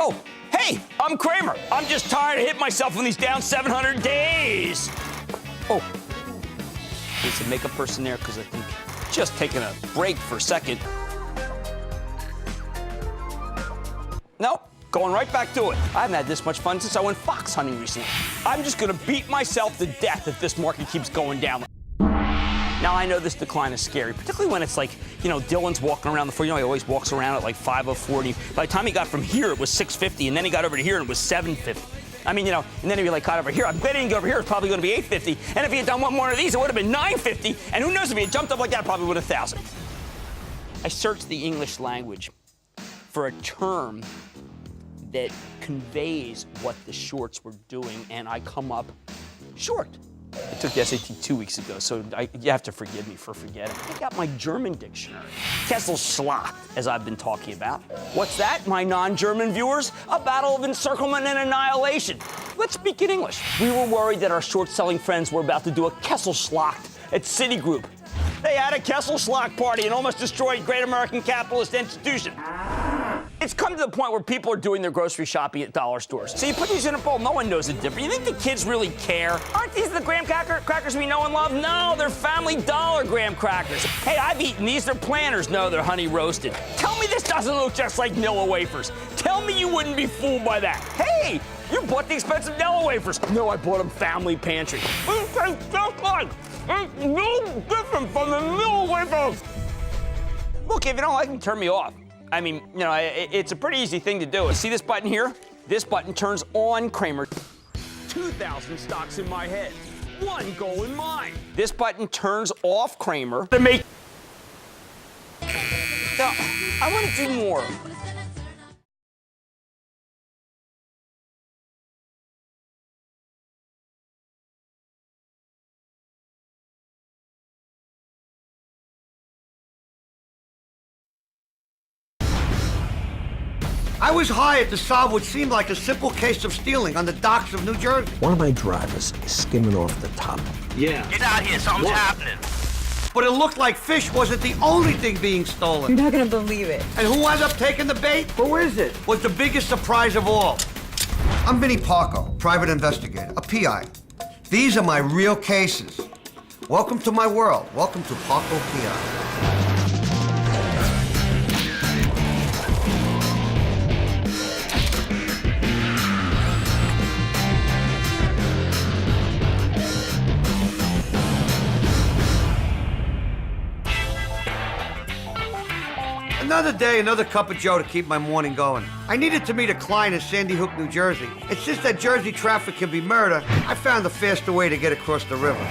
Oh, hey, I'm Kramer. I'm just tired of hitting myself on these down 700 days. Oh, there's a makeup person there because I think just taking a break for a second. Nope, going right back to it. I haven't had this much fun since I went fox hunting recently. I'm just gonna beat myself to death if this market keeps going down. Now, I know this decline is scary, particularly when it's like, you know, Dylan's walking around the floor. You know, he always walks around at like 5:40. By the time he got from here, it was 6:50, and then he got over to here, and it was 7:50. I mean, you know, and then if he like got over here, I'm glad he didn't get over here, it's probably gonna be 8:50. And if he had done one more of these, it would have been 9:50. And who knows, if he had jumped up like that, probably would have 1,000. I searched the English language for a term that conveys what the shorts were doing, and I come up short. I took the SAT 2 weeks ago, so you have to forgive me for forgetting. I got my German dictionary. Kesselschlacht, as I've been talking about. What's that, my non-German viewers? A battle of encirclement and annihilation. Let's speak in English. We were worried that our short-selling friends were about to do a Kesselschlacht at Citigroup. They had a Kesselschlacht party and almost destroyed great American capitalist institution. It's come to the point where people are doing their grocery shopping at dollar stores. So you put these in a bowl, no one knows the difference. You think the kids really care? Aren't these the graham crackers we know and love? No, they're Family Dollar graham crackers. Hey, I've eaten these, they're Planters. No, they're honey roasted. Tell me this doesn't look just like Nilla wafers. Tell me you wouldn't be fooled by that. Hey, you bought the expensive Nilla wafers. No, I bought them Family Pantry. It tastes just like, it's no different from the Nilla wafers. Look, if you don't like them, turn me off. I mean, you know, it's a pretty easy thing to do. See this button here? This button turns on Kramer. 2,000 stocks in my head. One goal in mind. This button turns off Kramer to make... Now, I want to do more. I was hired to solve what seemed like a simple case of stealing on the docks of New Jersey. One of my drivers is skimming off the top. Yeah. Get out here, something's happening. But it looked like fish wasn't the only thing being stolen. You're not gonna believe it. And who wound up taking the bait? Who is it? Was the biggest surprise of all. I'm Vinnie Parco, private investigator, a PI. These are my real cases. Welcome to my world. Welcome to Parco PI. Another day, another cup of joe to keep my morning going. I needed to meet a client in Sandy Hook, New Jersey. And since that Jersey traffic can be murder, I found a faster way to get across the river.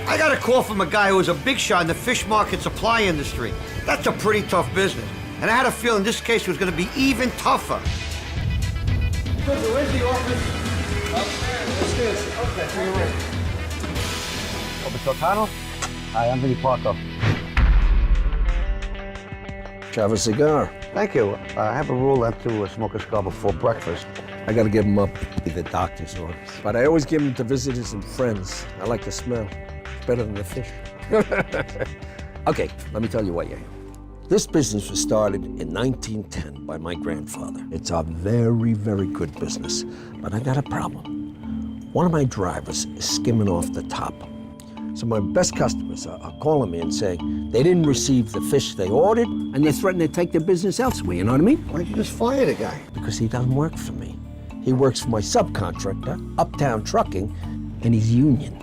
I got a call from a guy who was a big shot in the fish market supply industry. That's a pretty tough business. And I had a feeling this case was going to be even tougher. Where's the office? Upstairs. Okay, to your right. Officer O'Connell? Hi, I'm Vinnie Parco. Have a cigar. Thank you. I have a rule not to smoke a cigar before breakfast. I gotta give them up at the doctor's orders. But I always give them to visitors and friends. I like the smell. It's better than the fish. Okay, let me tell you what you have. This business was started in 1910 by my grandfather. It's a very, very good business, but I got a problem. One of my drivers is skimming off the top. So my best customers are calling me and saying they didn't receive the fish they ordered, and they threaten to take their business elsewhere, you know what I mean? Why'd you just fire the guy? Because he doesn't work for me. He works for my subcontractor, Uptown Trucking, and he's union.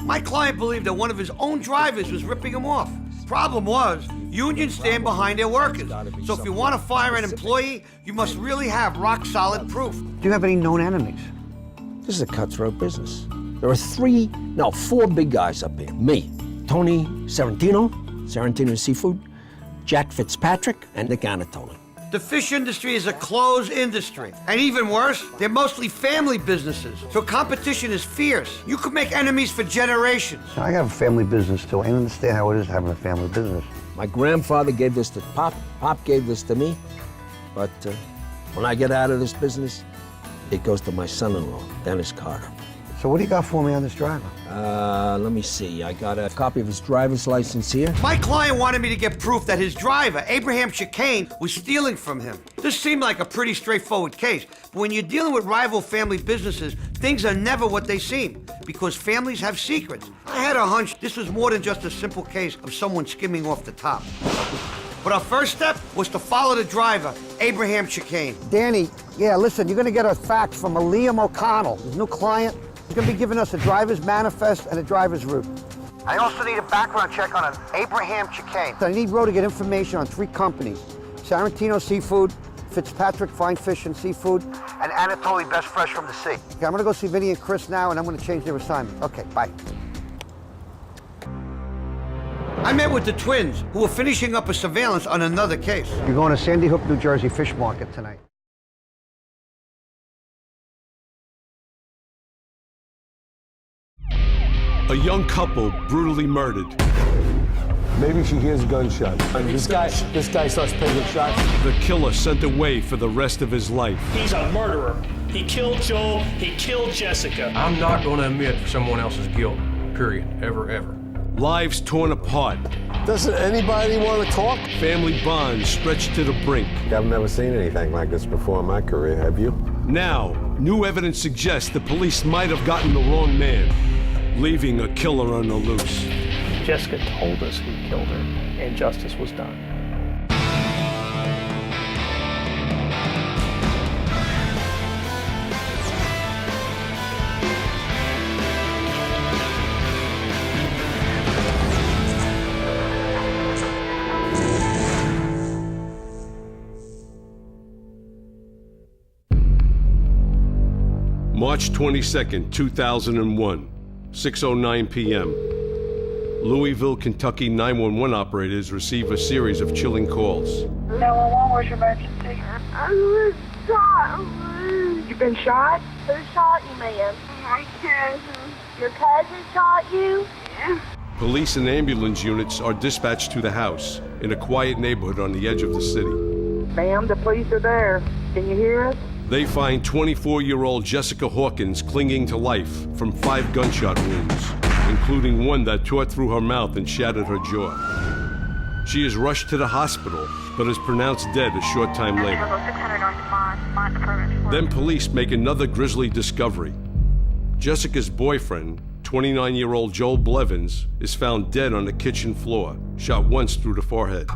My client believed that one of his own drivers was ripping him off. Problem was, unions stand behind their workers. So if you want to fire an employee, you must really have rock-solid proof. Do you have any known enemies? This is a cutthroat business. There are four big guys up here. Me, Tony Sarantino Seafood, Jack Fitzpatrick, and Nick Anatoli. The fish industry is a closed industry. And even worse, they're mostly family businesses. So competition is fierce. You could make enemies for generations. I have a family business too. I understand how it is having a family business. My grandfather gave this to Pop. Pop gave this to me. But when I get out of this business, it goes to my son-in-law, Dennis Carter. So what do you got for me on this driver? Let me see. I got a copy of his driver's license here. My client wanted me to get proof that his driver, Abraham Chicane, was stealing from him. This seemed like a pretty straightforward case, but when you're dealing with rival family businesses, things are never what they seem, because families have secrets. I had a hunch this was more than just a simple case of someone skimming off the top. But our first step was to follow the driver, Abraham Chicane. Danny, yeah, listen, you're gonna get a fax from a Liam O'Connell, his new client. He's gonna be giving us a driver's manifest and a driver's route. I also need a background check on an Abraham Chicane. I need Ro to get information on 3 companies: Sarantino Seafood, Fitzpatrick Fine Fish and Seafood, and Anatoly Best Fresh from the Sea. Okay, I'm gonna go see Vinny and Chris now, and I'm gonna change their assignment. Okay, bye. I met with the twins, who were finishing up a surveillance on another case. You're going to Sandy Hook, New Jersey Fish Market tonight. A young couple brutally murdered. Maybe she hears gunshots. This guy starts picking shots. The killer sent away for the rest of his life. He's a murderer. He killed Joel. He killed Jessica. I'm not going to admit someone else's guilt, period, ever, ever. Lives torn apart. Doesn't anybody want to talk? Family bonds stretched to the brink. I've never seen anything like this before in my career, have you? Now, new evidence suggests the police might have gotten the wrong man, leaving a killer on the loose. Jessica told us who killed her, and justice was done. March 22nd, 2001, 6:09 p.m. Louisville, Kentucky 911 operators receive a series of chilling calls. 911, where's your emergency? I was shot. You been shot? Who shot you, ma'am? My cousin. Your cousin shot you? Yeah. Police and ambulance units are dispatched to the house in a quiet neighborhood on the edge of the city. Ma'am, the police are there. Can you hear us? They find 24-year-old Jessica Hawkins clinging to life from 5 gunshot wounds, including one that tore through her mouth and shattered her jaw. She is rushed to the hospital, but is pronounced dead a short time later. Then police make another grisly discovery. Jessica's boyfriend, 29-year-old Joel Blevins, is found dead on the kitchen floor, shot once through the forehead.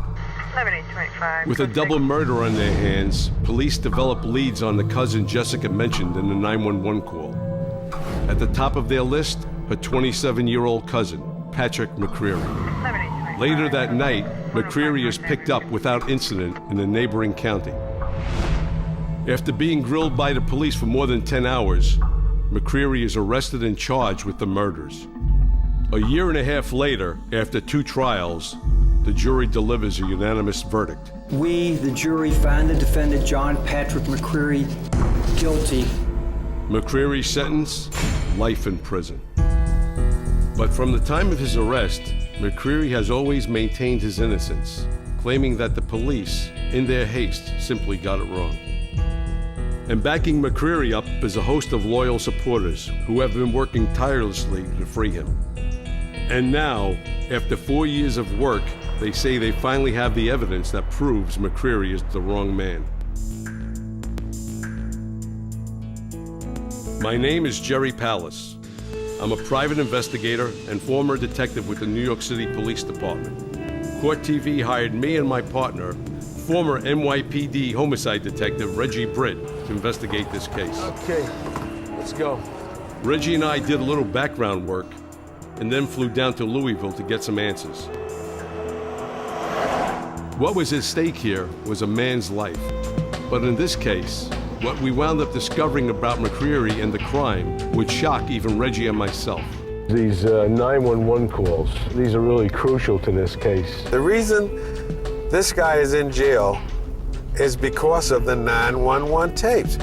With a double murder on their hands, police develop leads on the cousin Jessica mentioned in the 911 call. At the top of their list, her 27-year-old cousin, Patrick McCreary. Later that night, McCreary is picked up without incident in a neighboring county. After being grilled by the police for more than 10 hours, McCreary is arrested and charged with the murders. A year and a half later, after 2 trials, the jury delivers a unanimous verdict. We, the jury, find the defendant, John Patrick McCreary, guilty. McCreary's sentence, life in prison. But from the time of his arrest, McCreary has always maintained his innocence, claiming that the police, in their haste, simply got it wrong. And backing McCreary up is a host of loyal supporters who have been working tirelessly to free him. And now, after 4 years of work, they say they finally have the evidence that proves McCreary is the wrong man. My name is Jerry Pallas. I'm a private investigator and former detective with the New York City Police Department. Court TV hired me and my partner, former NYPD homicide detective Reggie Britt, to investigate this case. Okay, let's go. Reggie and I did a little background work and then flew down to Louisville to get some answers. What was at stake here was a man's life. But in this case, what we wound up discovering about McCreary and the crime would shock even Reggie and myself. These 911 calls, these are really crucial to this case. The reason this guy is in jail is because of the 911 tapes.